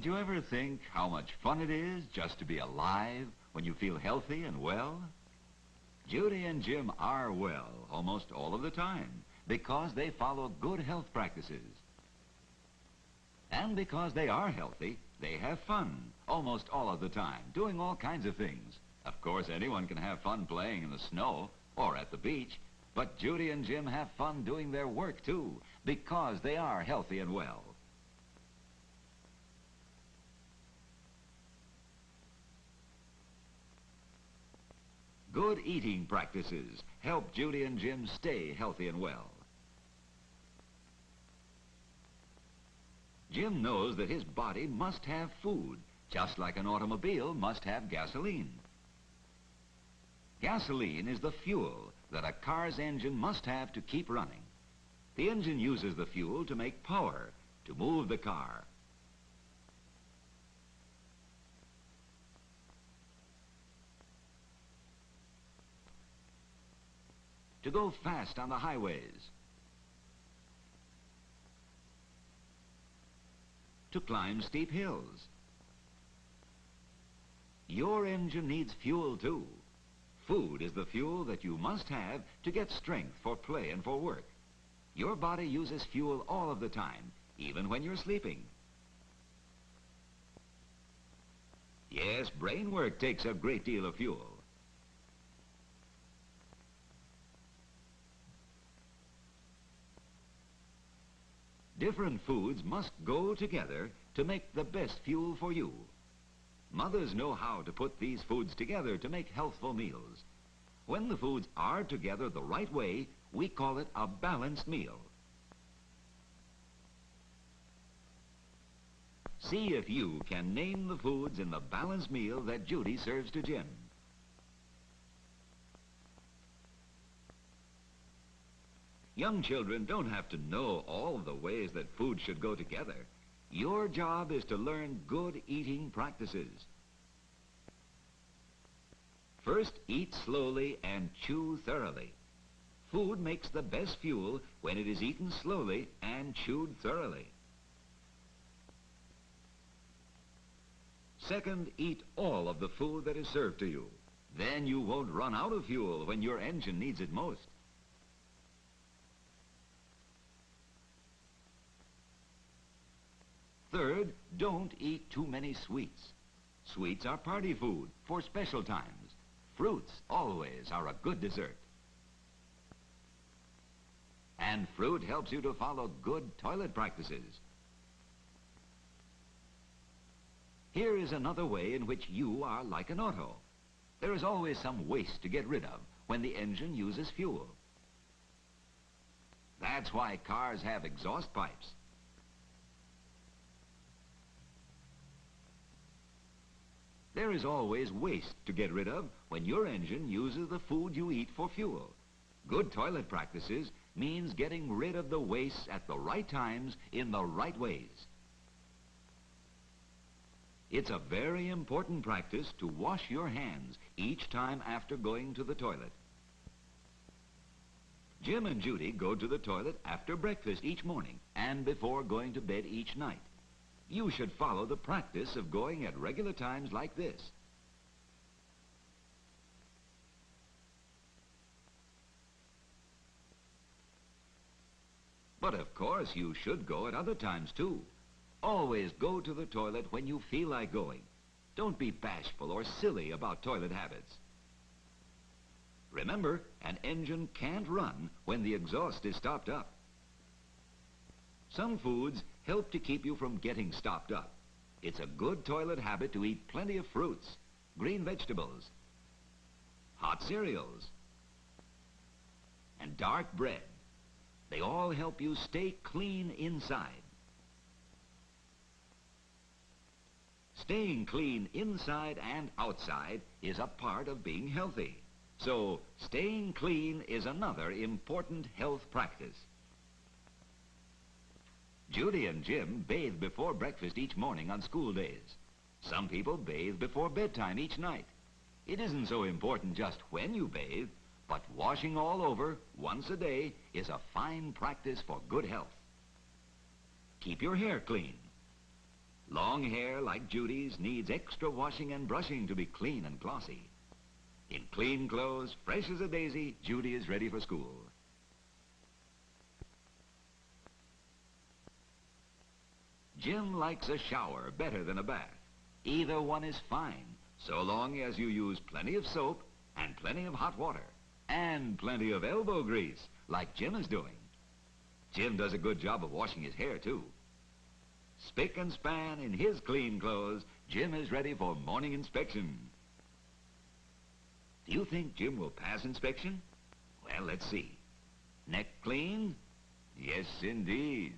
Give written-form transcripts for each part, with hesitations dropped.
Did you ever think how much fun it is just to be alive when you feel healthy and well? Judy and Jim are well almost all of the time because they follow good health practices. And because they are healthy, they have fun almost all of the time, doing all kinds of things. Of course, anyone can have fun playing in the snow or at the beach, but Judy and Jim have fun doing their work too because they are healthy and well. Good eating practices help Judy and Jim stay healthy and well. Jim knows that his body must have food, just like an automobile must have gasoline. Gasoline is the fuel that a car's engine must have to keep running. The engine uses the fuel to make power, to move the car. To go fast on the highways. To climb steep hills. Your engine needs fuel too. Food is the fuel that you must have to get strength for play and for work. Your body uses fuel all of the time, even when you're sleeping. Yes, brain work takes a great deal of fuel. Different foods must go together to make the best fuel for you. Mothers know how to put these foods together to make healthful meals. When the foods are together the right way, we call it a balanced meal. See if you can name the foods in the balanced meal that Judy serves to Jim. Young children don't have to know all of the ways that food should go together. Your job is to learn good eating practices. First, eat slowly and chew thoroughly. Food makes the best fuel when it is eaten slowly and chewed thoroughly. Second, eat all of the food that is served to you. Then you won't run out of fuel when your engine needs it most. Third, don't eat too many sweets. Sweets are party food for special times. Fruits always are a good dessert. And fruit helps you to follow good toilet practices. Here is another way in which you are like an auto. There is always some waste to get rid of when the engine uses fuel. That's why cars have exhaust pipes. There is always waste to get rid of when your engine uses the food you eat for fuel. Good toilet practices means getting rid of the waste at the right times in the right ways. It's a very important practice to wash your hands each time after going to the toilet. Jim and Judy go to the toilet after breakfast each morning and before going to bed each night. You should follow the practice of going at regular times like this. But of course, you should go at other times too. Always go to the toilet when you feel like going. Don't be bashful or silly about toilet habits. Remember, an engine can't run when the exhaust is stopped up. Some foods help to keep you from getting stopped up. It's a good toilet habit to eat plenty of fruits, green vegetables, hot cereals, and dark bread. They all help you stay clean inside. Staying clean inside and outside is a part of being healthy. So, staying clean is another important health practice. Judy and Jim bathe before breakfast each morning on school days. Some people bathe before bedtime each night. It isn't so important just when you bathe, but washing all over once a day is a fine practice for good health. Keep your hair clean. Long hair like Judy's needs extra washing and brushing to be clean and glossy. In clean clothes, fresh as a daisy, Judy is ready for school. Jim likes a shower better than a bath. Either one is fine, so long as you use plenty of soap and plenty of hot water and plenty of elbow grease, like Jim is doing. Jim does a good job of washing his hair, too. Spick and span in his clean clothes, Jim is ready for morning inspection. Do you think Jim will pass inspection? Well, let's see. Neck clean? Yes, indeed.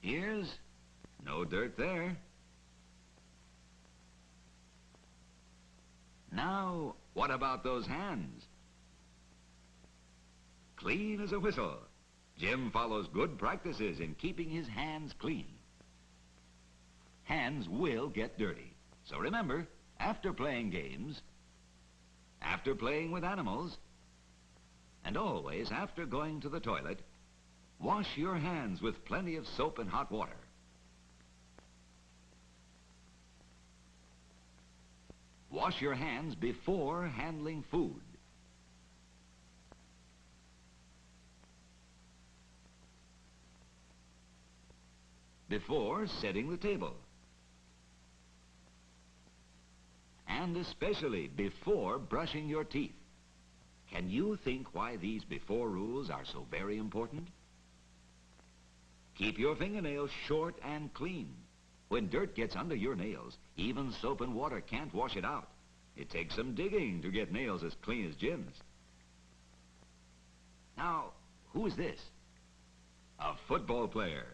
Ears? No dirt there. Now, what about those hands? Clean as a whistle. Jim follows good practices in keeping his hands clean. Hands will get dirty. So remember, after playing games, after playing with animals, and always after going to the toilet, wash your hands with plenty of soap and hot water. Wash your hands before handling food. Before setting the table. And especially before brushing your teeth. Can you think why these before rules are so very important? Keep your fingernails short and clean. When dirt gets under your nails, even soap and water can't wash it out. It takes some digging to get nails as clean as Jim's. Now, who is this? A football player.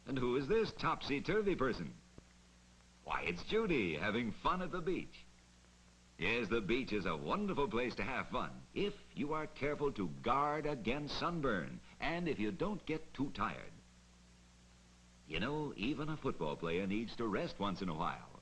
And who is this topsy-turvy person? Why, it's Judy, having fun at the beach. Yes, the beach is a wonderful place to have fun, if you are careful to guard against sunburn, and if you don't get too tired. You know, even a football player needs to rest once in a while.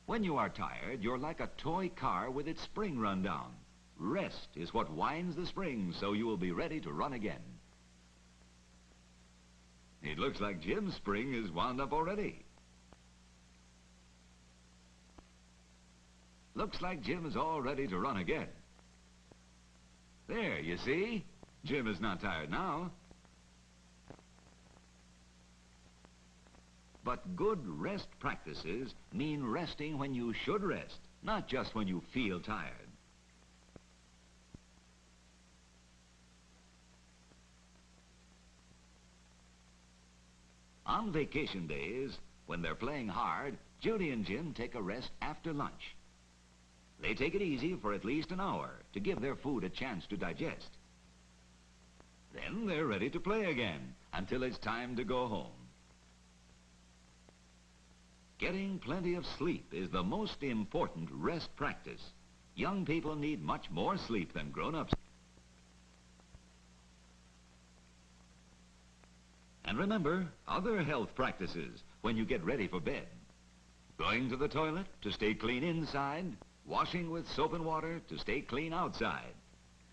When you are tired, you're like a toy car with its spring run down. Rest is what winds the springs, so you will be ready to run again. It looks like Jim's spring is wound up already. Looks like Jim is all ready to run again. There, you see? Jim is not tired now. But good rest practices mean resting when you should rest, not just when you feel tired. On vacation days, when they're playing hard, Judy and Jim take a rest after lunch. They take it easy for at least an hour to give their food a chance to digest. Then they're ready to play again until it's time to go home. Getting plenty of sleep is the most important rest practice. Young people need much more sleep than grown-ups. And remember other health practices when you get ready for bed. Going to the toilet to stay clean inside, washing with soap and water to stay clean outside,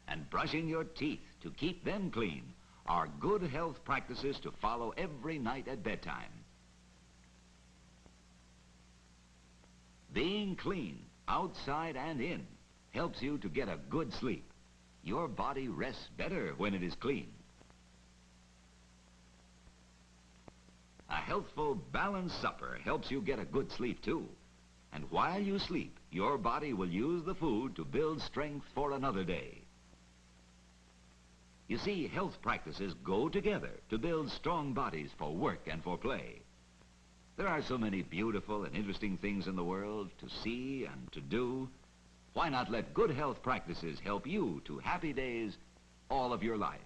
and brushing your teeth to keep them clean are good health practices to follow every night at bedtime. Being clean, outside and in, helps you to get a good sleep. Your body rests better when it is clean. A healthful, balanced supper helps you get a good sleep, too. And while you sleep, your body will use the food to build strength for another day. You see, health practices go together to build strong bodies for work and for play. There are so many beautiful and interesting things in the world to see and to do. Why not let good health practices help you to happy days all of your life?